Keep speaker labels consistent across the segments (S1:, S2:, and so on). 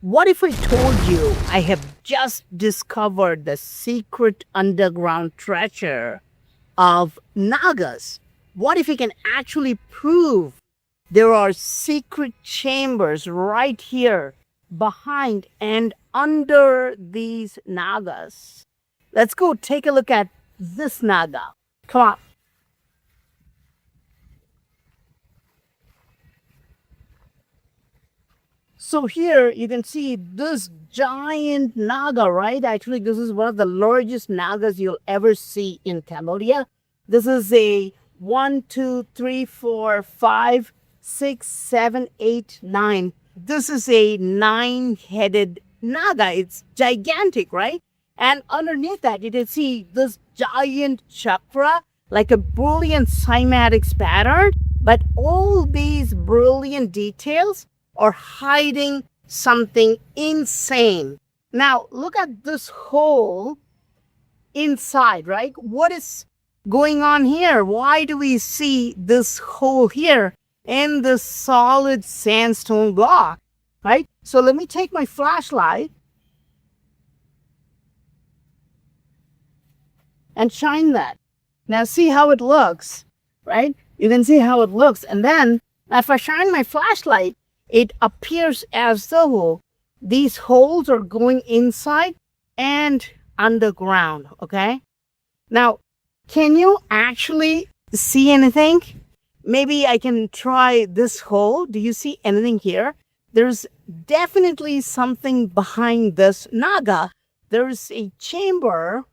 S1: What if I told you I have just discovered the secret underground treasure of Nagas? What if we can actually prove there are secret chambers right here behind and under these Nagas? Let's go take a look at this Naga. Come on. So here you can see this giant Naga, right? Actually, this is one of the largest Nagas you'll ever see in Cambodia. This is a 1, 2, 3, 4, 5, 6, 7, 8, 9. This is a 9-headed Naga. It's gigantic, right? And underneath that, you can see this giant chakra, like a brilliant cymatics pattern. But all these brilliant details are hiding something insane. Now, look at this hole inside, right? What is going on here? Why do we see this hole here in this solid sandstone block, right? So let me take my flashlight and shine that. Now see how it looks, right? You can see how it looks. And then if I shine my flashlight, it appears as though these holes are going inside and underground, okay? Now, can you actually see anything? Maybe I can try this hole. Do you see anything here? There's definitely something behind this Naga. There's a chamber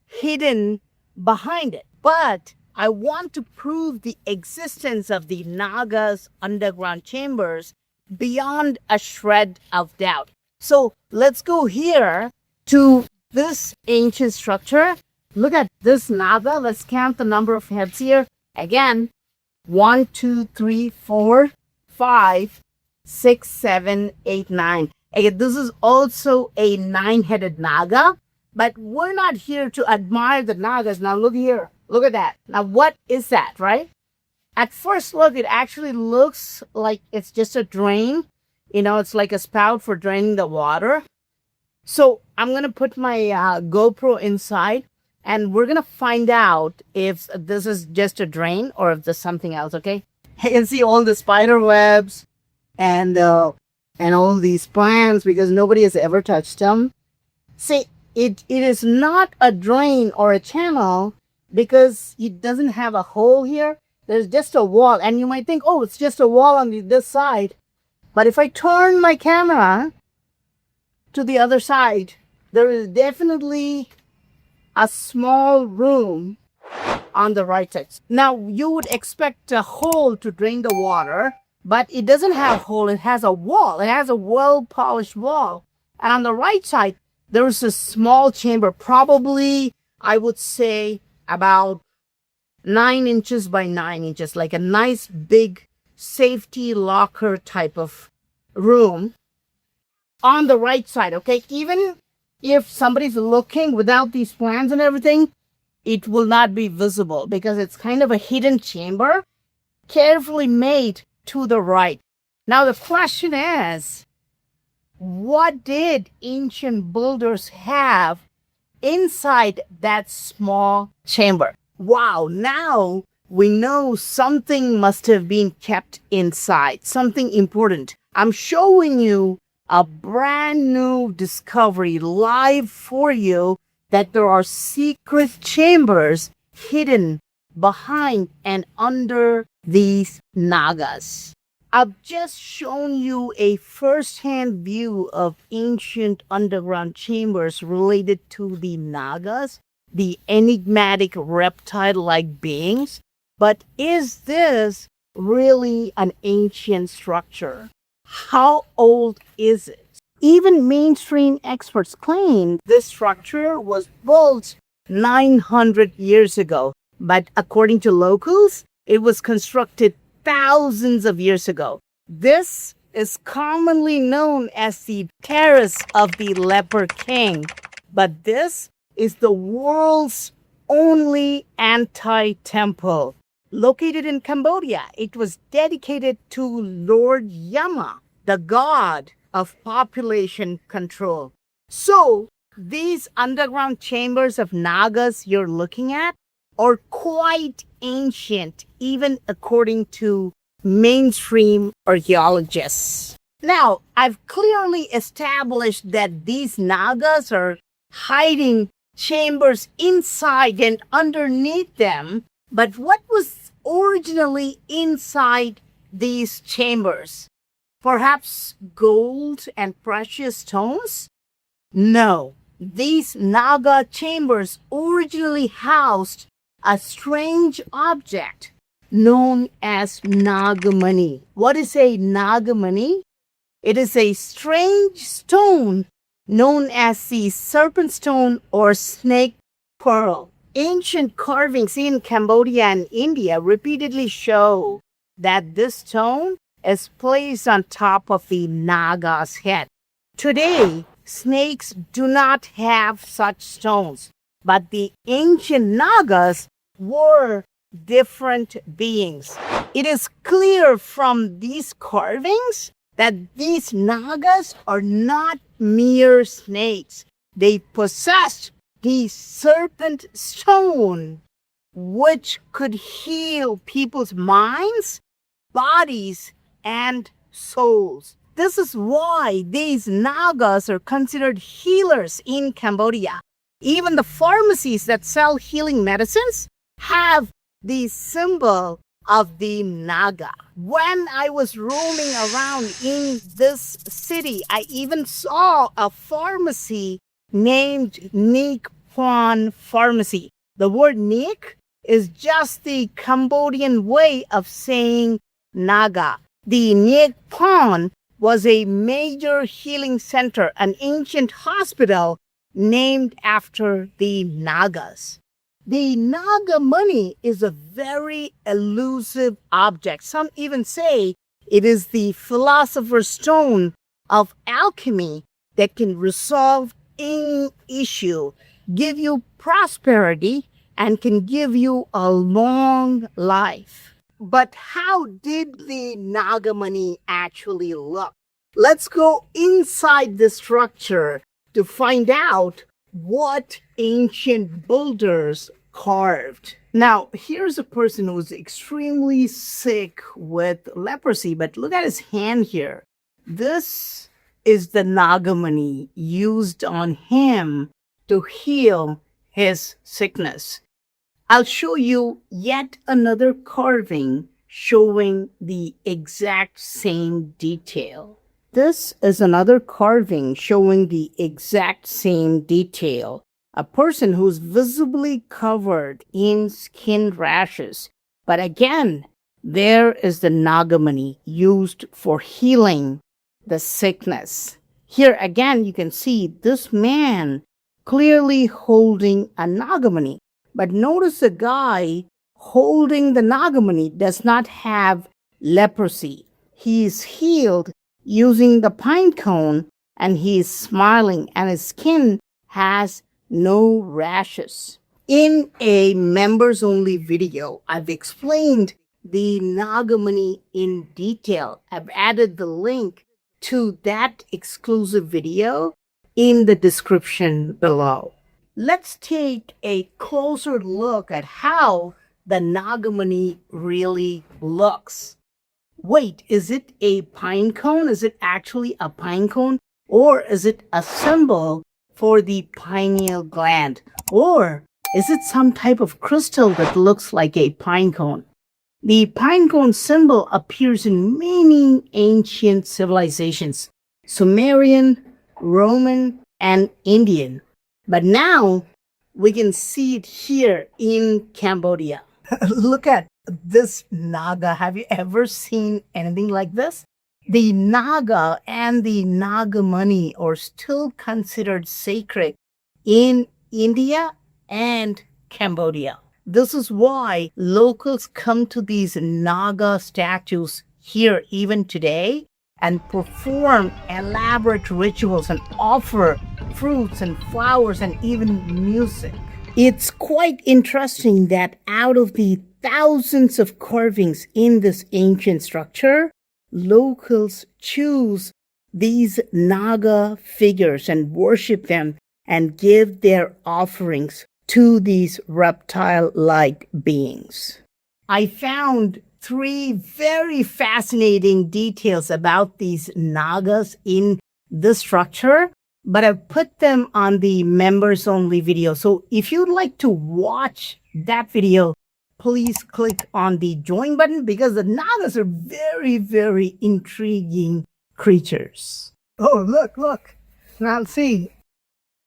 S1: hidden behind it. But I want to prove the existence of the Naga's underground chambers beyond a shred of doubt. So let's go here to this ancient structure. Look at this Naga. Let's count the number of heads here. Again, 1, 2, 3, 4, 5, 6, 7, 8, 9. Again, this is also a 9-headed Naga, but we're not here to admire the Nagas. Now look here. Look at that. Now what is that, right? At first look, it actually looks like it's just a drain. You know, it's like a spout for draining the water. So I'm going to put my GoPro inside and we're going to find out if this is just a drain or if there's something else, okay? You can see all the spider webs and all these plants because nobody has ever touched them. See, it is not a drain or a channel because it doesn't have a hole here. There's just a wall, and you might think, oh, it's just a wall on this side. But if I turn my camera to the other side, there is definitely a small room on the right side. Now, you would expect a hole to drain the water, but it doesn't have a hole. It has a wall. It has a well-polished wall. And on the right side, there is a small chamber, probably, I would say, about 9 inches by 9 inches, like a nice big safety locker type of room on the right side, okay? Even if somebody's looking without these plans and everything, it will not be visible because it's kind of a hidden chamber, carefully made to the right. Now the question is, what did ancient builders have inside that small chamber? Wow, now we know something must have been kept inside, something important. I'm showing you a brand new discovery live for you that there are secret chambers hidden behind and under these Nagas. I've just shown you a first-hand view of ancient underground chambers related to the Nagas, the enigmatic reptile-like beings. But is this really an ancient structure? How old is it? Even mainstream experts claim this structure was built 900 years ago. But according to locals, it was constructed thousands of years ago. This is commonly known as the Terrace of the Leper King. But this is the world's only anti-temple. Located in Cambodia, it was dedicated to Lord Yama, the god of population control. So these underground chambers of Nagas you're looking at are quite ancient, even according to mainstream archaeologists. Now, I've clearly established that these Nagas are hiding chambers inside and underneath them. But what was originally inside these chambers? Perhaps gold and precious stones? No. These Naga chambers originally housed a strange object known as Nagamani. What is a Nagamani? It is a strange stone known as the serpent stone or snake pearl. Ancient carvings in Cambodia and India repeatedly show that this stone is placed on top of the Naga's head. Today, snakes do not have such stones, but the ancient Nagas were different beings. It is clear from these carvings that these Nagas are not mere snakes. They possessed the serpent stone, which could heal people's minds, bodies, and souls. This is why these Nagas are considered healers in Cambodia. Even the pharmacies that sell healing medicines have the symbol of the Naga. When I was roaming around in this city, I even saw a pharmacy named 𝐑𝐄𝐀𝐋 Pharmacy. The word 𝐑𝐄𝐀 is just the Cambodian way of saying Naga. The 𝐑𝐄𝐀 was a major healing center, an ancient hospital named after the Nagas. The Nagamani is a very elusive object. Some even say it is the philosopher's stone of alchemy that can resolve any issue, give you prosperity, and can give you a long life. But how did the Nagamani actually look? Let's go inside the structure to find out what ancient builders carved. Now, here's a person who's extremely sick with leprosy, but look at his hand here. This is the Nagamani used on him to heal his sickness. I'll show you yet another carving showing the exact same detail. This is another carving showing the exact same detail. A person who's visibly covered in skin rashes. But again, there is the Nagamani used for healing the sickness. Here again, you can see this man clearly holding a Nagamani. But notice the guy holding the Nagamani does not have leprosy. He is healed using the pine cone, and he is smiling, and his skin has no rashes. In a members-only video, I've explained the Nagamani in detail. I've added the link to that exclusive video in the description below. Let's take a closer look at how the Nagamani really looks. Wait, is it a pine cone? Is it actually a pine cone? Or is it a symbol for the pineal gland? Or is it some type of crystal that looks like a pine cone? The pine cone symbol appears in many ancient civilizations, Sumerian, Roman, and Indian. But now we can see it here in Cambodia. Look at this Naga. Have you ever seen anything like this? The Naga and the Nagamani are still considered sacred in India and Cambodia. This is why locals come to these Naga statues here even today and perform elaborate rituals and offer fruits and flowers and even music. It's quite interesting that out of the thousands of carvings in this ancient structure, locals choose these Naga figures and worship them and give their offerings to these reptile-like beings. I found 3 very fascinating details about these Nagas in the structure, but I've put them on the members only video. So if you'd like to watch that video, please click on the join button, because the Nagas are very, very intriguing creatures. Oh, look. Now see,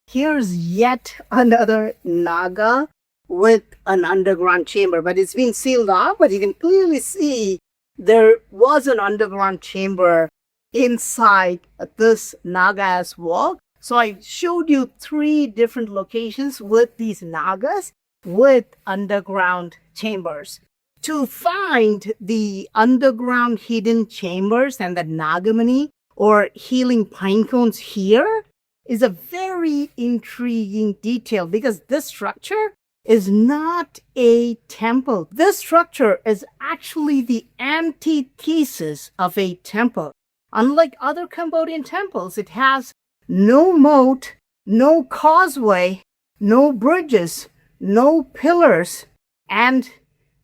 S1: here's yet another Naga with an underground chamber, but it's been sealed off, but you can clearly see there was an underground chamber inside this Nagas wall. So I showed you 3 different locations with these Nagas with underground chambers. To find the underground hidden chambers and the Nagamani or healing pine cones here is a very intriguing detail, because this structure is not a temple. This structure is actually the antithesis of a temple. Unlike other Cambodian temples, it has no moat, no causeway, no bridges, no pillars, and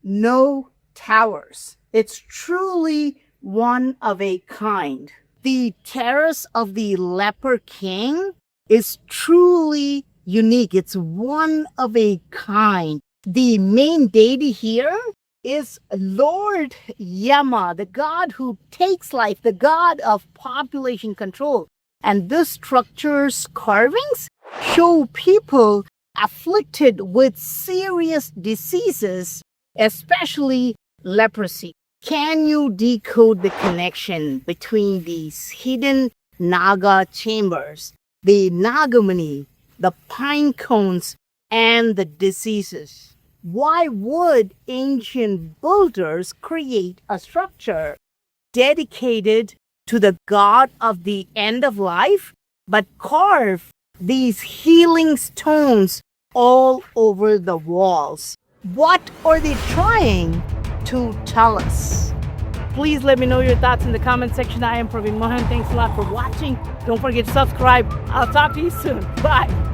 S1: no towers. It's truly one of a kind. The Terrace of the Leper King is truly unique. It's one of a kind. The main deity here is Lord Yama, the god who takes life, the god of population control. And this structure's carvings show people afflicted with serious diseases, especially leprosy. Can you decode the connection between these hidden Naga chambers, the Nagamani, the pine cones, and the diseases? Why would ancient builders create a structure dedicated to the god of the end of life, but carve these healing stones all over the walls? What are they trying to tell us? Please let me know your thoughts in the comment section. I am PraveenMohan. Thanks a lot for watching. Don't forget to subscribe. I'll talk to you soon. Bye.